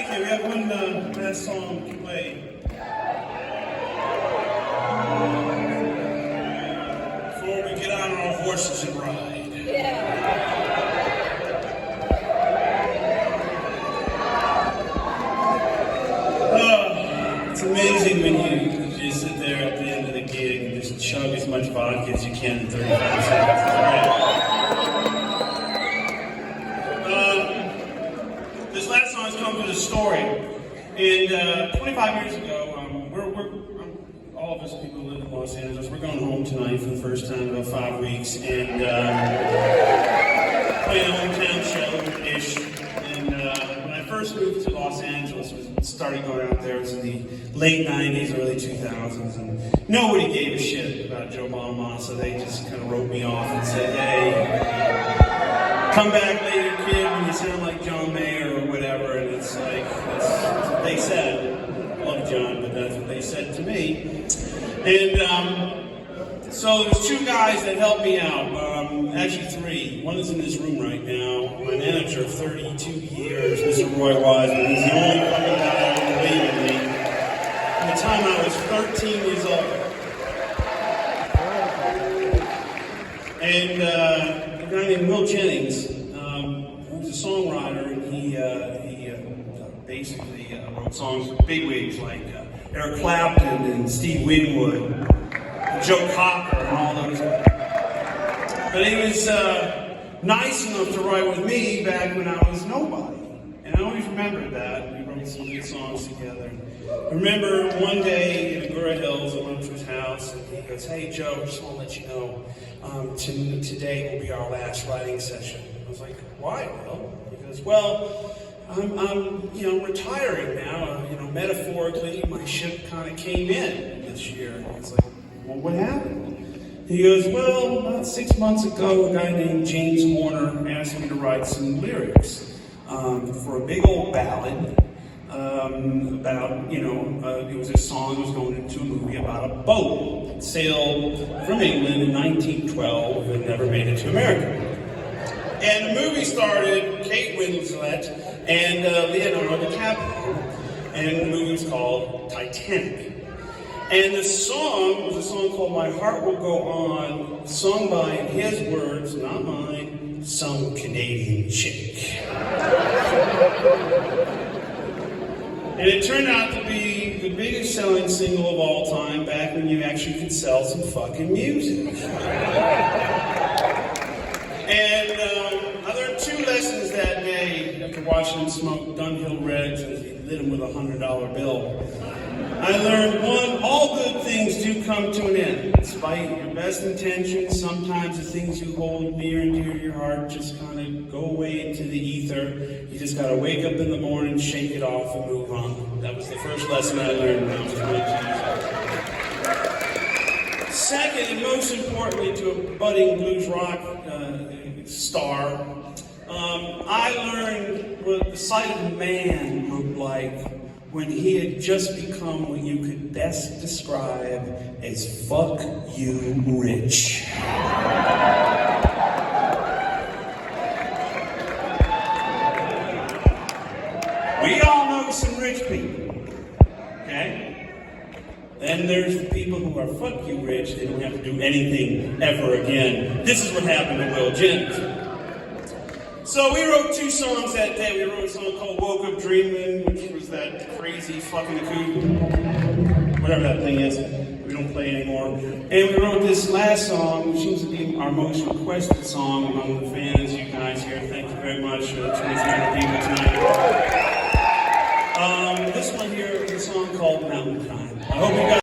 Thank you. We have one last song to play. Before we get on our horses and ride. It's amazing when you just sit there at the end of the gig and just chug as much vodka as you can in 35 seconds. It's great. This last song has come from a story. And 25 years ago, all of us people who live in Los Angeles, we're going home tonight for the first time in about 5 weeks, and playing a hometown show-ish. And when I first moved to Los Angeles, started going out there, it was in the late 90s, early 2000s, and nobody gave a shit about Joe Bonamassa. They just kind of wrote me off and said, hey, come back later, kid, when you sound like John Mayer or whatever. And it's like, that's what they said. I love John, but that's what they said to me. And so there's two guys that helped me out, actually three. One is in this room right now. My manager of 32 years, Mr. Roy Wiseman. He's the only fucking guy that would believe in me. From the time I was 13 years old. And a guy named Will Jennings, who's a songwriter, and he basically wrote songs with bigwigs like Eric Clapton and Steve Winwood, and Joe Cocker, and all those guys. But he was nice enough to write with me back when I was nobody. And I always remembered that. We wrote some good songs together. I remember one day in Agoura Hills, I went to his house, and he goes, hey Joe, I just want to let you know, today will be our last writing session. I was like, why, Will? He goes, well, I'm retiring now. Metaphorically, my ship kind of came in this year. It's like, well, what happened? He goes, well, about 6 months ago, a guy named James Horner asked me to write some lyrics for a big old ballad about, it was a song that was going into a movie about a boat that sailed from England in 1912 and never made it to America. And the movie started Kate Winslet and Leonardo DiCaprio, and the movie was called Titanic. And the song was a song called My Heart Will Go On, sung by, in his words, not mine, some Canadian chick. And it turned out to be the biggest selling single of all time, back when you actually could sell some fucking music. And I learned two lessons that day after watching him smoke Dunhill Reds as he lit him with a $100 bill. I learned, one, all good things do come to an end. Despite your best intentions, sometimes the things you hold near and dear to your heart just kind of go away into the ether. You just got to wake up in the morning, shake it off, and move on. That was the first lesson I learned when I was 22 years old. Second, and most importantly to a budding blues rock star, I learned what the sight of a man looked like when he had just become what you could best describe as fuck you rich. We all know some rich people, okay? Then there's the people who are fuck you rich, they don't have to do anything ever again. This is what happened to Will Jennings. So we wrote two songs that day. We wrote a song called Woke Up Dreamin', which was that crazy fucking acoustic, whatever that thing is, we don't play anymore. And we wrote this last song, which seems to be our most requested song among the fans, you guys here. Thank you very much for the 2,300 people tonight. This one here is a song called Mountain Time. I hope you guys